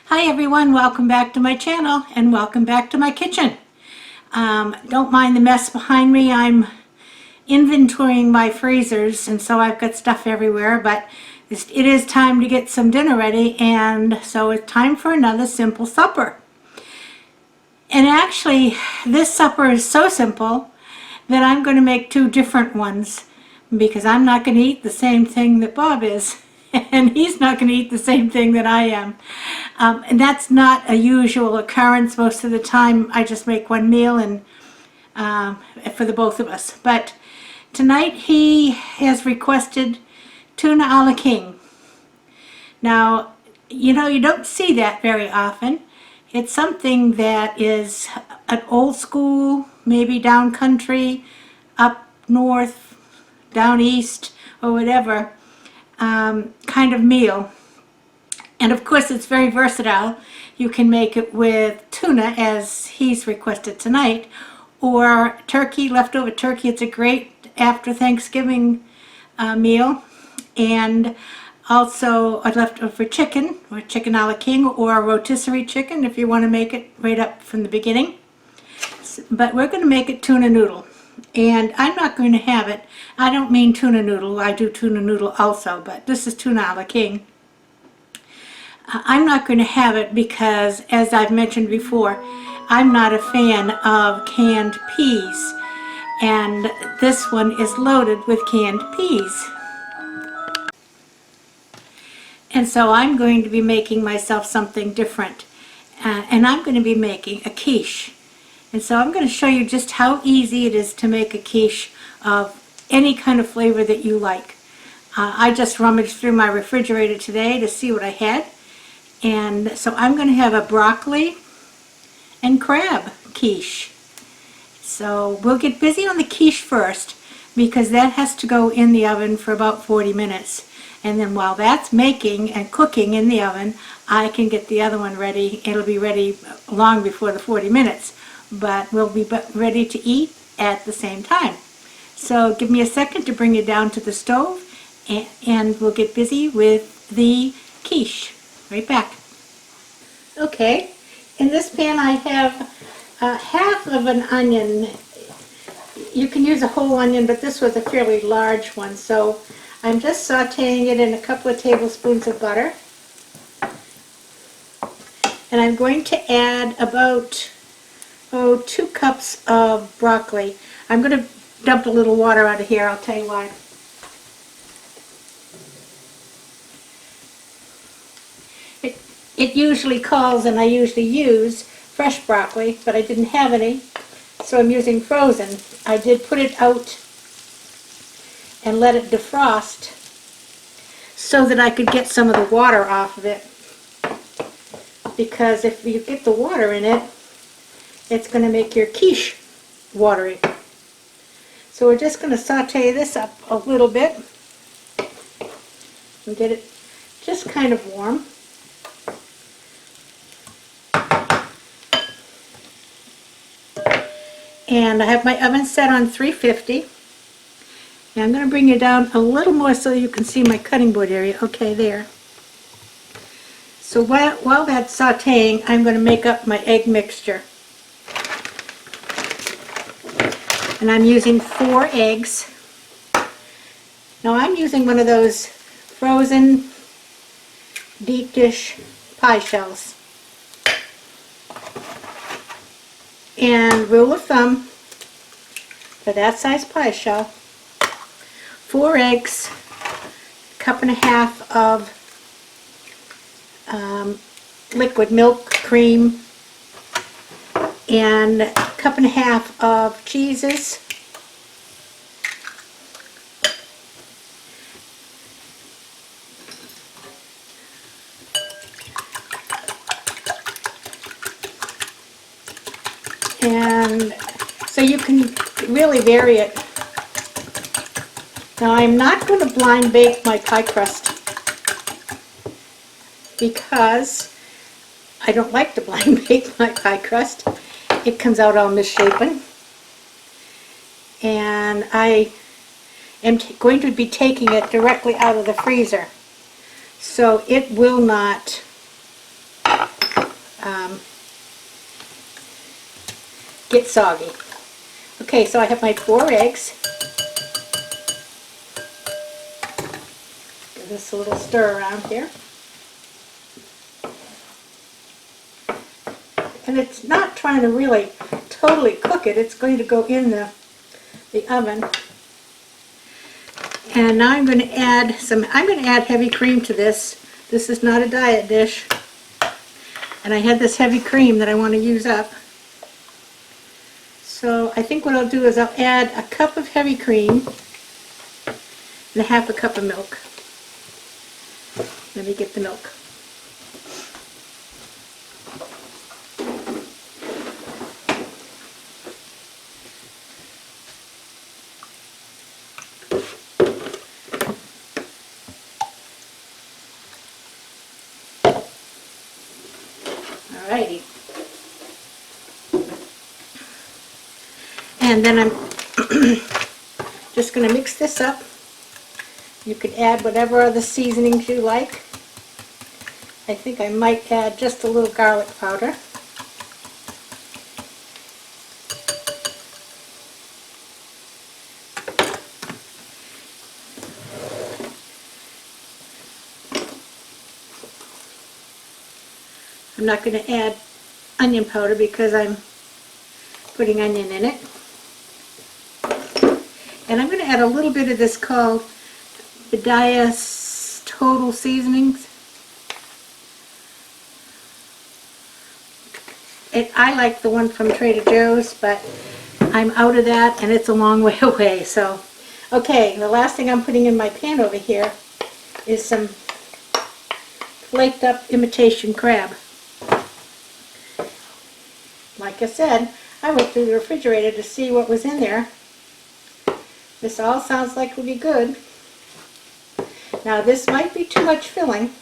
Hi everyone, welcome back to my channel and welcome back to my kitchen. Don't mind the mess behind me. I'm inventorying my freezers and so I've got stuff everywhere, but it is time to get some dinner ready, and so it's time for another simple supper. And actually this supper is so simple that I'm going to make two different ones because I'm not going to eat the same thing that Bob is. And he's not going to eat the same thing that I am. And that's not a usual occurrence. Most of the time I just make one meal and for the both of us. But tonight he has requested Tuna A La King. Now, you know, you don't see that very often. It's something that is an old school, maybe down country, up north, down east, or whatever, kind of meal. And of course it's very versatile. You can make it with tuna as he's requested tonight, or turkey, leftover turkey. It's a great after Thanksgiving meal. And also a leftover chicken, or chicken a la king, or a rotisserie chicken if you want to make it right up from the beginning. But we're going to make it tuna noodle. And I'm not going to have it. I don't mean tuna noodle. I do tuna noodle also, but this is Tuna A La King. I'm not going to have it because, as I've mentioned before, I'm not a fan of canned peas. And this one is loaded with canned peas. And so I'm going to be making myself something different. And I'm going to be making a quiche. And so I'm going to show you just how easy it is to make a quiche of any kind of flavor that you like. I just rummaged through my refrigerator today to see what I had. And so I'm going to have a broccoli and crab quiche. So we'll get busy on the quiche first because that has to go in the oven for about 40 minutes. And then while that's making and cooking in the oven, I can get the other one ready. It'll be ready long before the 40 minutes. But we'll be ready to eat at the same time. So give me a second to bring it down to the stove, and we'll get busy with the quiche. Right back. Okay, in this pan I have half of an onion. You can use a whole onion, but this was a fairly large one, so I'm just sauteing it in a couple of tablespoons of butter. And I'm going to add about 2 cups of broccoli. I'm going to dump a little water out of here. I'll tell you why. It usually calls, and I usually use fresh broccoli, but I didn't have any, so I'm using frozen. I did put it out and let it defrost so that I could get some of the water off of it, because if you get the water in it, it's going to make your quiche watery. So we're just going to saute this up a little bit and get it just kind of warm. And I have my oven set on 350. And I'm going to bring it down a little more so you can see my cutting board area. Okay, there. So while that's sauteing, I'm going to make up my egg mixture. And I'm using 4 eggs. Now I'm using one of those frozen deep dish pie shells. And rule of thumb for that size pie shell, 4 eggs, 1.5 cups of liquid milk, cream, and 1.5 cups of cheeses, and so you can really vary it. Now I'm not going to blind bake my pie crust because I don't like to blind bake my pie crust. It comes out all misshapen. And I am going to be taking it directly out of the freezer. So it will not get soggy. Okay, so I have my 4 eggs. Give this a little stir around here. And it's not trying to really totally cook it. It's going to go in the oven. And now I'm going to add heavy cream to this. This is not a diet dish. And I had this heavy cream that I want to use up. So I think what I'll do is I'll add a cup of heavy cream and a half a cup of milk. Let me get the milk. Alrighty. And then I'm just going to mix this up. You could add whatever other seasonings you like. I think I might add just a little garlic powder. I'm not going to add onion powder because I'm putting onion in it. And I'm going to add a little bit of this called Bidias Total Seasonings. I like the one from Trader Joe's, but I'm out of that and it's a long way away. So, okay, the last thing I'm putting in my pan over here is some flaked up imitation crab. Like I said, I went through the refrigerator to see what was in there. This all sounds like it would be good. Now this might be too much filling,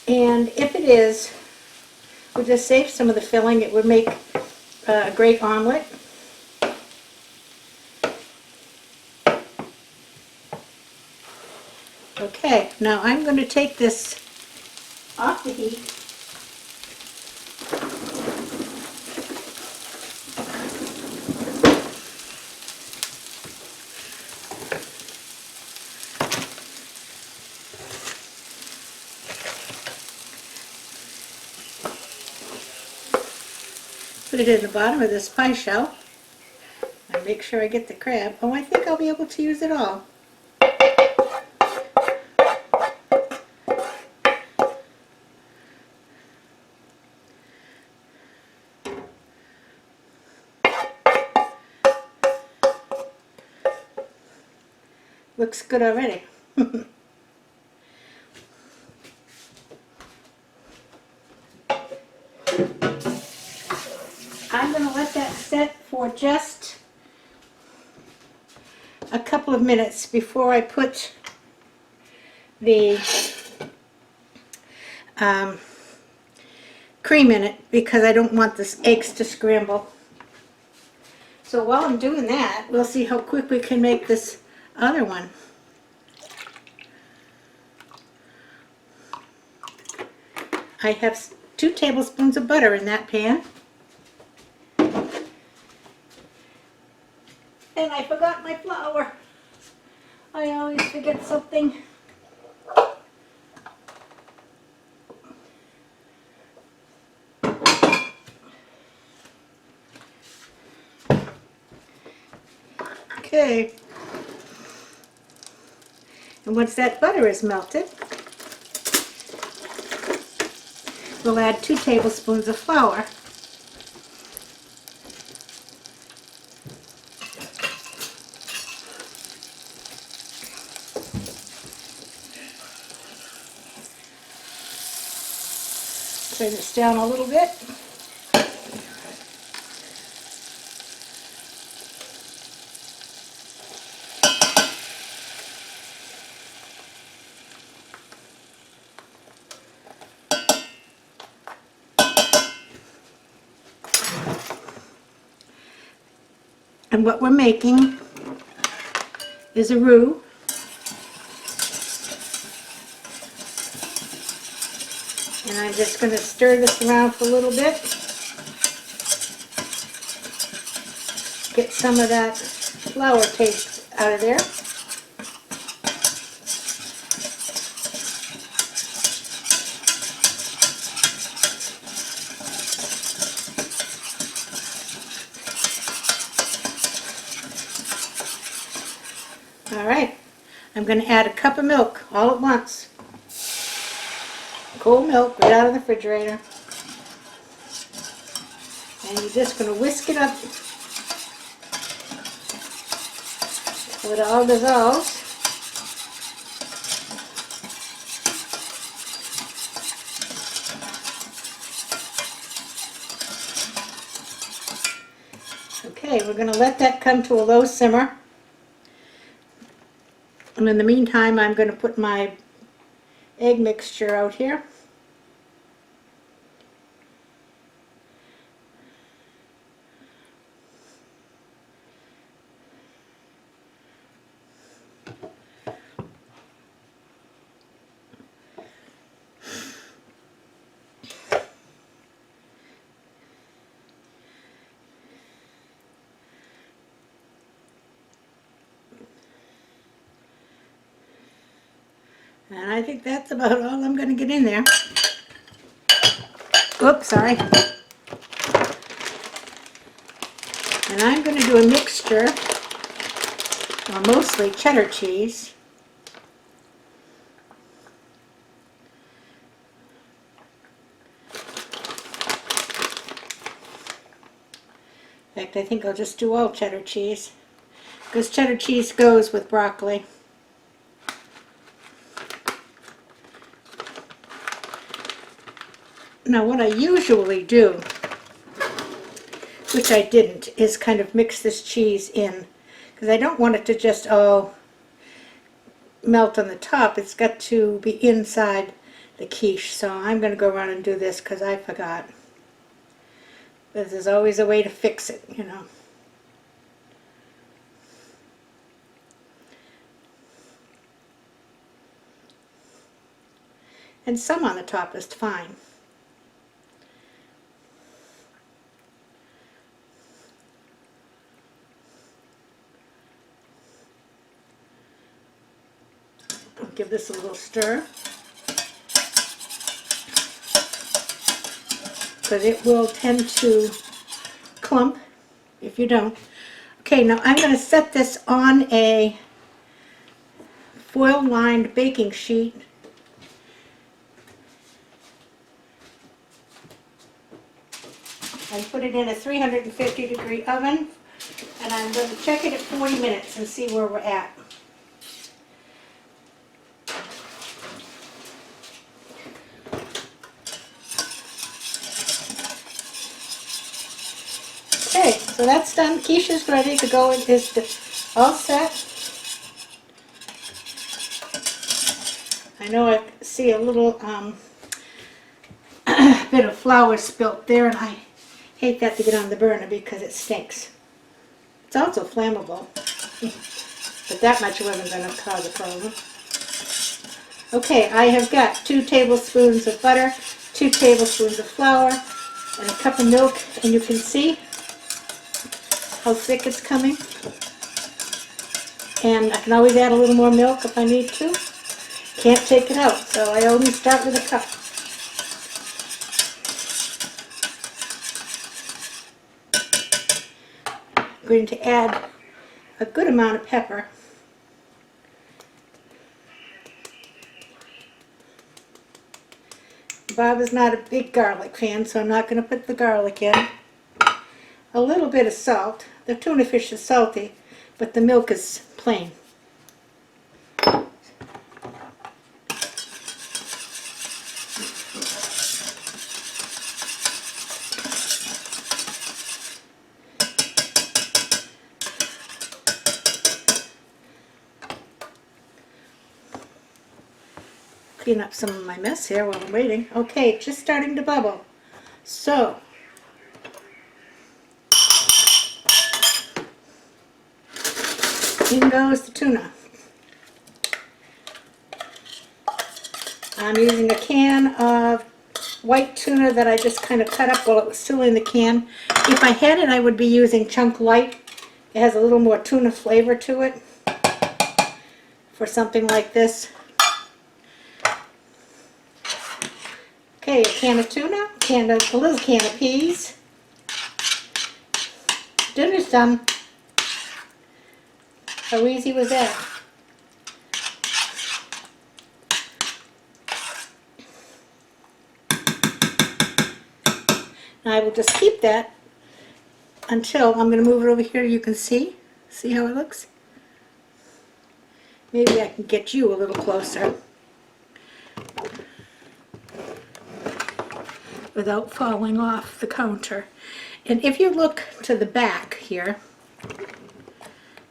and if it is, we'll just save some of the filling. It would make a great omelet. Okay, now I'm going to take this off the heat. Put it in the bottom of this pie shell and make sure I get the crab. Oh, I think I'll be able to use it all. Looks good already. I'm going to let that set for just a couple of minutes before I put the cream in it, because I don't want the eggs to scramble. So while I'm doing that, we'll see how quick we can make this other one. I have 2 tablespoons of butter in that pan. And I forgot my flour. I always forget something. Okay. And once that butter is melted, we'll add 2 tablespoons of flour. Turn this down a little bit. And what we're making is a roux. And I'm just going to stir this around for a little bit. Get some of that flour taste out of there. All right, I'm going to add a cup of milk all at once. Cold milk right out of the refrigerator. And you're just going to whisk it up till it all dissolves. Okay, we're going to let that come to a low simmer. And in the meantime, I'm going to put my egg mixture out here. And I think that's about all I'm going to get in there. Oops, sorry. And I'm going to do a mixture, mostly cheddar cheese. In fact, I think I'll just do all cheddar cheese, because cheddar cheese goes with broccoli. Now what I usually do, which I didn't, is kind of mix this cheese in, because I don't want it to just all melt on the top. It's got to be inside the quiche, so I'm going to go around and do this because I forgot. But there's always a way to fix it, you know. And some on the top is fine. I'll give this a little stir, because it will tend to clump if you don't. Okay, now I'm going to set this on a foil-lined baking sheet. And put it in a 350-degree oven, and I'm going to check it at 40 minutes and see where we're at. Okay, so that's done. Quiche is ready to go. It is all set. I know I see a little bit of flour spilt there, and I hate that to get on the burner because it stinks. It's also flammable, but that much wasn't going to cause a problem. Okay, I have got 2 tablespoons of butter, 2 tablespoons of flour, and a cup of milk, and you can see how thick it's coming. And I can always add a little more milk if I need to. Can't take it out, so I always start with a cup. I'm going to add a good amount of pepper. Bob is not a big garlic fan, so I'm not going to put the garlic in. A little bit of salt. The tuna fish is salty, but the milk is plain. Clean up some of my mess here while I'm waiting. Okay, it's just starting to bubble. So, in goes the tuna. I'm using a can of white tuna that I just kind of cut up while it was still in the can. If I had it, I would be using Chunk Light. It has a little more tuna flavor to it for something like this. Okay, a can of tuna, a little can of peas. Dinner's done. How easy was that? Now I will just keep that until I'm going to move it over here. You can see how it looks. Maybe I can get you a little closer without falling off the counter. And if you look to the back here,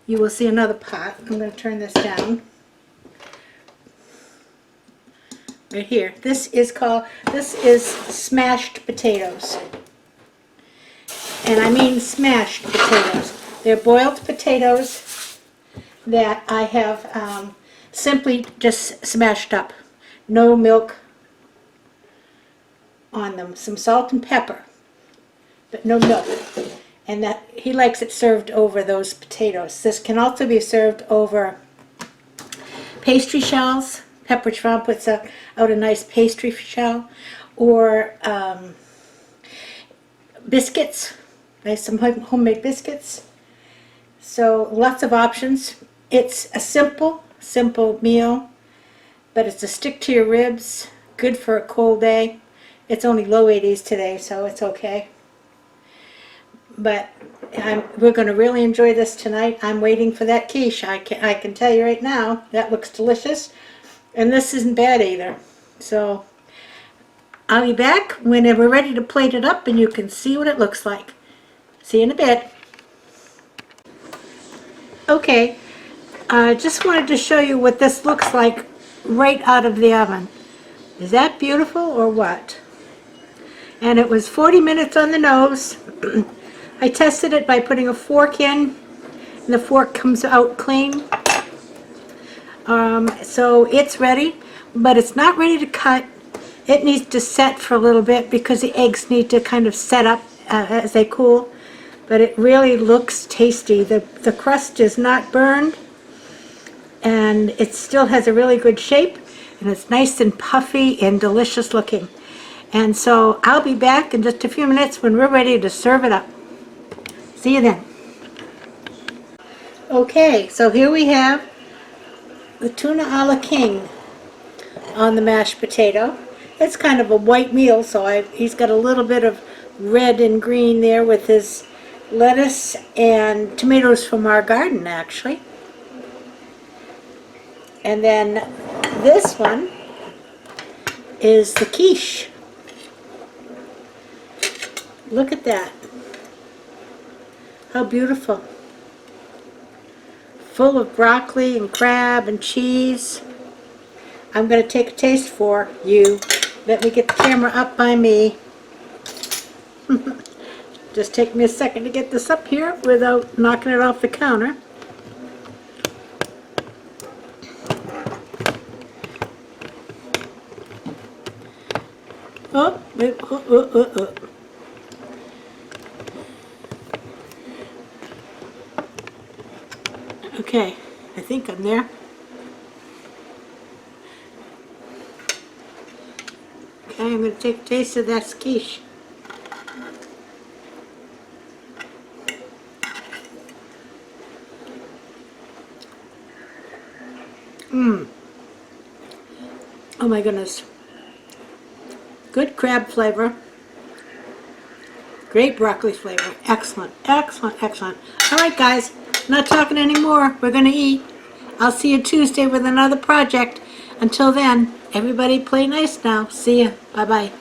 you will see another pot. I'm going to turn this down. Right here. This is smashed potatoes. And I mean smashed potatoes. They're boiled potatoes that I have simply just smashed up. No milk on them. Some salt and pepper, but no milk. And that he likes it served over those potatoes. This can also be served over pastry shells. Pepperidge Farm puts out a nice pastry shell, or biscuits. Nice, some homemade biscuits. So lots of options. It's a simple meal, but it's a stick to your ribs. Good for a cold day. It's only low 80s today, so it's okay. But we're going to really enjoy this tonight. I'm waiting for that quiche. I can tell you right now, that looks delicious. And this isn't bad either. So I'll be back when we're ready to plate it up and you can see what it looks like. See you in a bit. Okay, I just wanted to show you what this looks like right out of the oven. Is that beautiful or what? And it was 40 minutes on the nose. I tested it by putting a fork in, and the fork comes out clean. So it's ready, but it's not ready to cut. It needs to set for a little bit because the eggs need to kind of set up as they cool. But it really looks tasty. The crust is not burned, and it still has a really good shape, and it's nice and puffy and delicious looking. And so I'll be back in just a few minutes when we're ready to serve it up. See you then. Okay, so here we have the Tuna A La King on the mashed potato. It's kind of a white meal, so he's got a little bit of red and green there with his lettuce and tomatoes from our garden, actually. And then this one is the quiche. Look at that. How beautiful. Full of broccoli and crab and cheese. I'm going to take a taste for you. Let me get the camera up by me. Just take me a second to get this up here without knocking it off the counter. Oh. Okay, I think I'm there. Okay, I'm going to take a taste of that quiche. Oh my goodness. Good crab flavor. Great broccoli flavor. Excellent, excellent, excellent. All right, guys, not talking anymore. We're going to eat. I'll see you Tuesday with another project. Until then, everybody play nice now. See ya. Bye-bye.